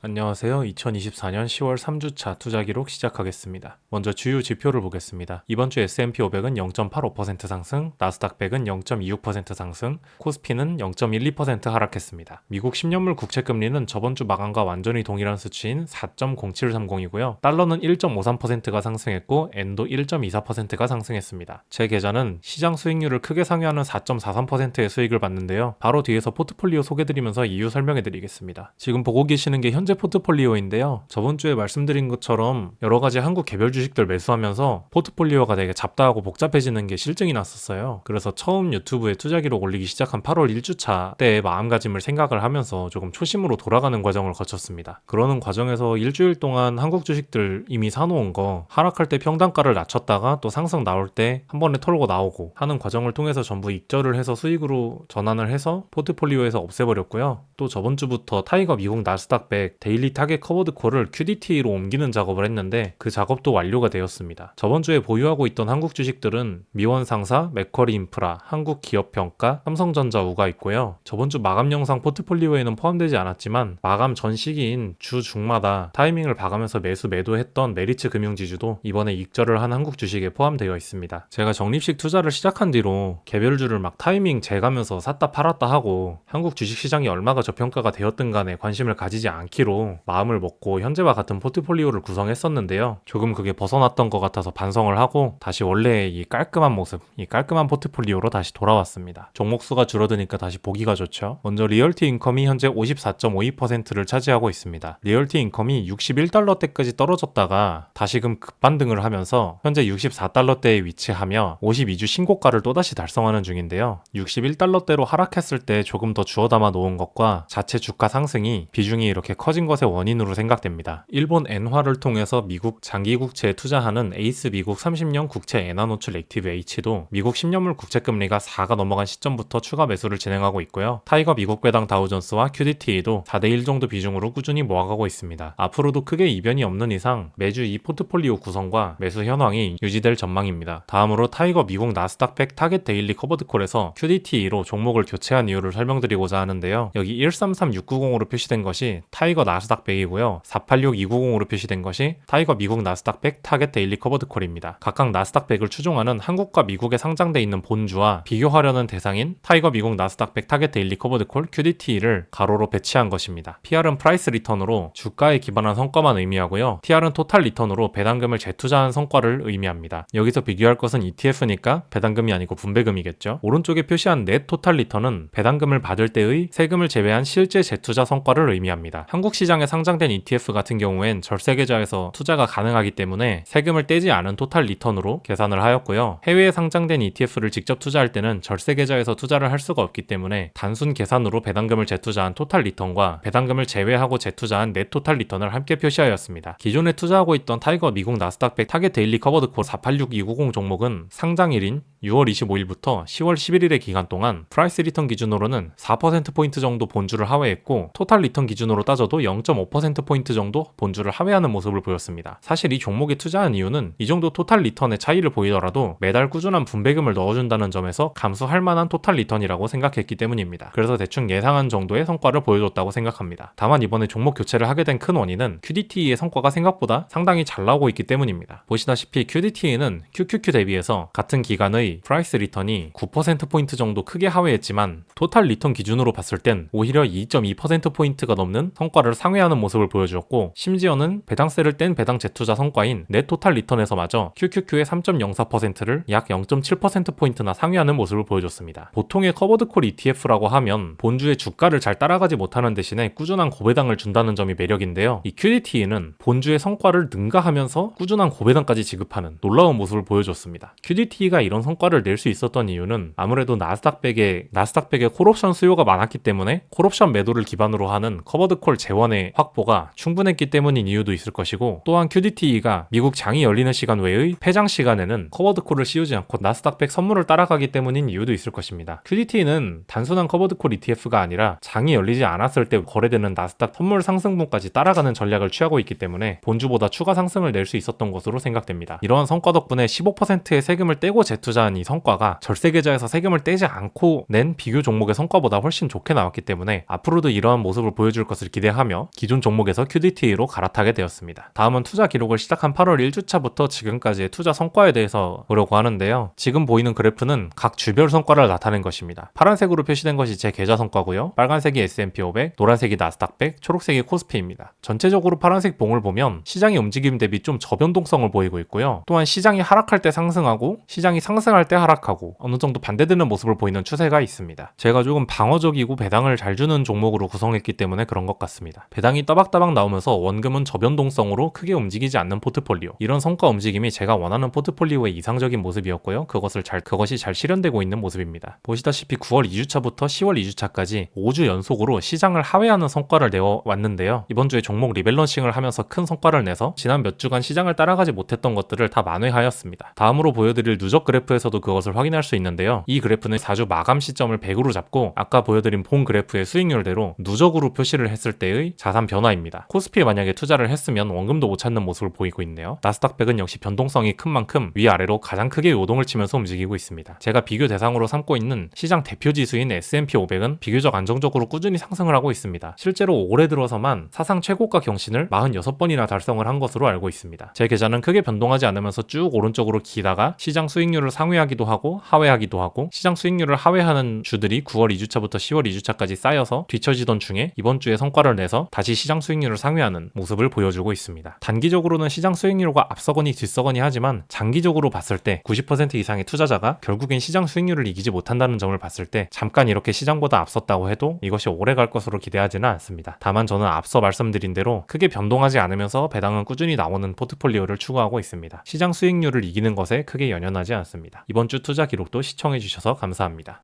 안녕하세요. 2024년 10월 3주차 투자 기록 시작하겠습니다. 먼저 주요 지표를 보겠습니다. 이번 주 S&P 500은 0.85% 상승, 나스닥 100은 0.26% 상승, 코스피는 0.12% 하락했습니다. 미국 10년물 국채 금리는 저번 주 마감과 완전히 동일한 수치인 4.0730이고요. 달러는 1.53%가 상승했고 엔도 1.24%가 상승했습니다. 제 계좌는 시장 수익률을 크게 상회하는 4.43%의 수익을 봤는데요. 바로 뒤에서 포트폴리오 소개드리면서 이유 설명해드리겠습니다. 지금 보고 계시는 게 현재 포트폴리오인데요. 저번 주에 말씀드린 것처럼 여러 가지 한국 개별 주식들 매수하면서 포트폴리오가 되게 잡다하고 복잡해지는 게 실증이 났었어요. 그래서 처음 유튜브에 투자 기록 올리기 시작한 8월 1주차 때의 마음가짐을 생각을 하면서 조금 초심으로 돌아가는 과정을 거쳤습니다. 그러는 과정에서 일주일 동안 한국 주식들 이미 사놓은 거 하락할 때 평단가를 낮췄다가 또 상승 나올 때 한 번에 털고 나오고 하는 과정을 통해서 전부 익절을 해서 수익으로 전환을 해서 포트폴리오에서 없애버렸고요. 또 저번 주부터 타이거 미국 나스닥 100 데일리 타겟 커버드 콜을 QDT로 옮기는 작업을 했는데 그 작업도 완료가 되었습니다. 저번 주에 보유하고 있던 한국 주식들은 미원상사, 맥쿼리 인프라, 한국기업평가, 삼성전자 우가 있고요. 저번 주 마감 영상 포트폴리오에는 포함되지 않았지만 마감 전 시기인 주 중마다 타이밍을 봐가면서 매도했던 메리츠 금융지주도 이번에 익절을 한 한국 주식에 포함되어 있습니다. 제가 적립식 투자를 시작한 뒤로 개별주를 막 타이밍 재가면서 샀다 팔았다 하고 한국 주식시장이 얼마가 저평가가 되었든 간에 관심을 가지지 않기로 마음을 먹고 현재와 같은 포트폴리오를 구성했었는데요. 조금 그게 벗어났던 것 같아서 반성을 하고 다시 원래의 이 깔끔한 모습, 이 깔끔한 포트폴리오로 다시 돌아왔습니다. 종목수가 줄어드니까 다시 보기가 좋죠. 먼저 리얼티 인컴이 현재 54.52%를 차지하고 있습니다. 리얼티 인컴이 61달러대까지 떨어졌다가 다시금 급반등을 하면서 현재 64달러대에 위치하며 52주 신고가를 또다시 달성하는 중인데요. 61달러대로 하락했을 때 조금 더 주워 담아 놓은 것과 자체 주가 상승이 비중이 이렇게 커진 것의 원인으로 생각됩니다. 일본 엔화를 통해서 미국 장기 국채에 투자하는 에이스 미국 30년 국채 엔화 노출 액티브 H도 미국 10년물 국채 금리가 4가 넘어간 시점부터 추가 매수를 진행하고 있고요. 타이거 미국 배당 다우존스와 QDT도 4대1 정도 비중으로 꾸준히 모아가고 있습니다. 앞으로도 크게 이변이 없는 이상 매주 이 포트폴리오 구성과 매수 현황이 유지될 전망입니다. 다음으로 타이거 미국 나스닥 100 타겟 데일리 커버드 콜에서 QDT로 종목을 교체한 이유를 설명드리고자 하는데요. 여기 133690으로 표시된 것이 타이거 나스닥 100이고요. 486290으로 표시된 것이 타이거 미국 나스닥 100 타겟 데일리 커버드 콜입니다. 각각 나스닥 100을 추종하는 한국과 미국에 상장돼 있는 본주와 비교하려는 대상인 타이거 미국 나스닥 100 타겟 데일리 커버드 콜 QDT를 가로로 배치한 것입니다. PR은 프라이스 리턴으로 주가에 기반한 성과만 의미하고요. TR은 토탈 리턴으로 배당금을 재투자한 성과를 의미합니다. 여기서 비교할 것은 ETF니까 배당금이 아니고 분배금이겠죠. 오른쪽에 표시한 넷 토탈 리턴은 배당금을 받을 때의 세금을 제외한 실제 재투자 성과를 의미합니다. 한국 시장에 상장된 ETF 같은 경우엔 절세 계좌에서 투자가 가능하기 때문에 세금을 떼지 않은 토탈 리턴으로 계산을 하였고요. 해외에 상장된 ETF를 직접 투자할 때는 절세 계좌에서 투자를 할 수가 없기 때문에 단순 계산으로 배당금을 재투자한 토탈 리턴과 배당금을 제외하고 재투자한 넷 토탈 리턴을 함께 표시하였습니다. 기존에 투자하고 있던 타이거 미국 나스닥 100 타겟 데일리 커버드 콜 486290 종목은 상장일인 6월 25일부터 10월 11일의 기간 동안 프라이스 리턴 기준으로는 4%포인트 정도 본주를 하회했고 토탈 리턴 기준으로 따져도 0.5%포인트 정도 본주를 하회하는 모습을 보였습니다. 사실 이 종목에 투자한 이유는 이 정도 토탈 리턴의 차이를 보이더라도 매달 꾸준한 분배금을 넣어준다는 점에서 감수할 만한 토탈 리턴이라고 생각했기 때문입니다. 그래서 대충 예상한 정도의 성과를 보여줬다고 생각합니다. 다만 이번에 종목 교체를 하게 된 큰 원인은 QDT의 성과가 생각보다 상당히 잘 나오고 있기 때문입니다. 보시다시피 QDT는 QQQ 대비해서 같은 기간의 프라이스 리턴이 9%포인트 정도 크게 하회했지만 토탈 리턴 기준으로 봤을 땐 오히려 2.2%포인트가 넘는 성과를 상회하는 모습을 보여주었고 심지어는 배당세를 뗀 배당 재투자 성과인 넷 토탈 리턴에서마저 QQQ의 3.04%를 약 0.7%포인트나 상회하는 모습을 보여줬습니다. 보통의 커버드콜 ETF라고 하면 본주의 주가를 잘 따라가지 못하는 대신에 꾸준한 고배당을 준다는 점이 매력인데요. 이 QDT는 본주의 성과를 능가하면서 꾸준한 고배당까지 지급하는 놀라운 모습을 보여줬습니다. QDT가 이런 성과를 낼 수 있었던 이유는 아무래도 나스닥 100의 콜옵션 수요가 많았기 때문에 콜옵션 매도를 기반으로 하는 커버드콜 재원의 확보가 충분했기 때문인 이유도 있을 것이고 또한 QDT가 미국 장이 열리는 시간 외의 폐장 시간에는 커버드콜을 씌우지 않고 나스닥 100 선물을 따라가기 때문인 이유도 있을 것입니다. QDT는 단순한 커버드콜 ETF가 아니라 장이 열리지 않았을 때 거래되는 나스닥 선물 상승분까지 따라가는 전략을 취하고 있기 때문에 본주보다 추가 상승을 낼 수 있었던 것으로 생각됩니다. 이러한 성과 덕분에 15%의 세금을 떼고 재투자한 발표한 이 성과가 절세 계좌에서 세금을 떼지 않고 낸 비교 종목의 성과보다 훨씬 좋게 나왔기 때문에 앞으로도 이러한 모습을 보여줄 것을 기대하며 기존 종목에서 QDTA로 갈아타게 되었습니다. 다음은 투자 기록을 시작한 8월 1주차부터 지금까지의 투자 성과에 대해서 보려고 하는데요. 지금 보이는 그래프는 각 주별 성과를 나타낸 것입니다. 파란색으로 표시된 것이 제 계좌 성과고요. 빨간색이 S&P 500, 노란색이 나스닥 100, 초록색이 코스피입니다. 전체적으로 파란색 봉을 보면 시장의 움직임 대비 좀 저변동성을 보이고 있고요. 또한 시장이 하락할 때 상승하고 시장이 상승할 때 하락하고 어느 정도 반대되는 모습을 보이는 추세가 있습니다. 제가 조금 방어적이고 배당을 잘 주는 종목으로 구성했기 때문에 그런 것 같습니다. 배당이 따박따박 나오면서 원금은 저변동성으로 크게 움직이지 않는 포트폴리오. 이런 성과 움직임이 제가 원하는 포트폴리오의 이상적인 모습이었고요. 그것이 잘 실현되고 있는 모습입니다. 보시다시피 9월 2주차부터 10월 2주차까지 5주 연속으로 시장을 하회하는 성과를 내어왔는데요. 이번 주에 종목 리밸런싱을 하면서 큰 성과를 내서 지난 몇 주간 시장을 따라가지 못했던 것들을 다 만회하였습니다. 다음으로 보여드릴 누적 그래프에서도 그것을 확인할 수 있는데요. 이 그래프는 4주 마감 시점을 100으로 잡고 아까 보여드린 본 그래프의 수익률대로 누적으로 표시를 했을 때의 자산 변화입니다. 코스피에 만약에 투자를 했으면 원금도 못 찾는 모습을 보이고 있네요. 나스닥 100은 역시 변동성이 큰 만큼 위아래로 가장 크게 요동을 치면서 움직이고 있습니다. 제가 비교 대상으로 삼고 있는 시장 대표 지수인 S&P 500은 비교적 안정적으로 꾸준히 상승을 하고 있습니다. 실제로 올해 들어서만 사상 최고가 경신을 46번이나 달성을 한 것으로 알고 있습니다. 제 계좌는 크게 변동하지 않으면서 쭉 오른쪽으로 기다가 시장 수익률을 상회하기도 하고 하회하기도 하고 시장 수익률을 하회하는 주들이 9월 2주차부터 10월 2주차까지 쌓여서 뒤처지던 중에 이번 주에 성과를 내서 다시 시장 수익률을 상회하는 모습을 보여주고 있습니다. 단기적으로는 시장 수익률과 앞서거니 뒤서거니 하지만 장기적으로 봤을 때 90% 이상의 투자자가 결국엔 시장 수익률을 이기지 못한다는 점을 봤을 때 잠깐 이렇게 시장보다 앞섰다고 해도 이것이 오래 갈 것으로 기대하지는 않습니다. 다만 저는 앞서 말씀드린 대로 크게 변동하지 않으면서 배당은 꾸준히 나오는 포트폴리오를 추구하고 있습니다. 시장 수익률을 이기는 것에 크게 연연하지 않습니다. 이번 주 투자 기록도 시청해주셔서 감사합니다.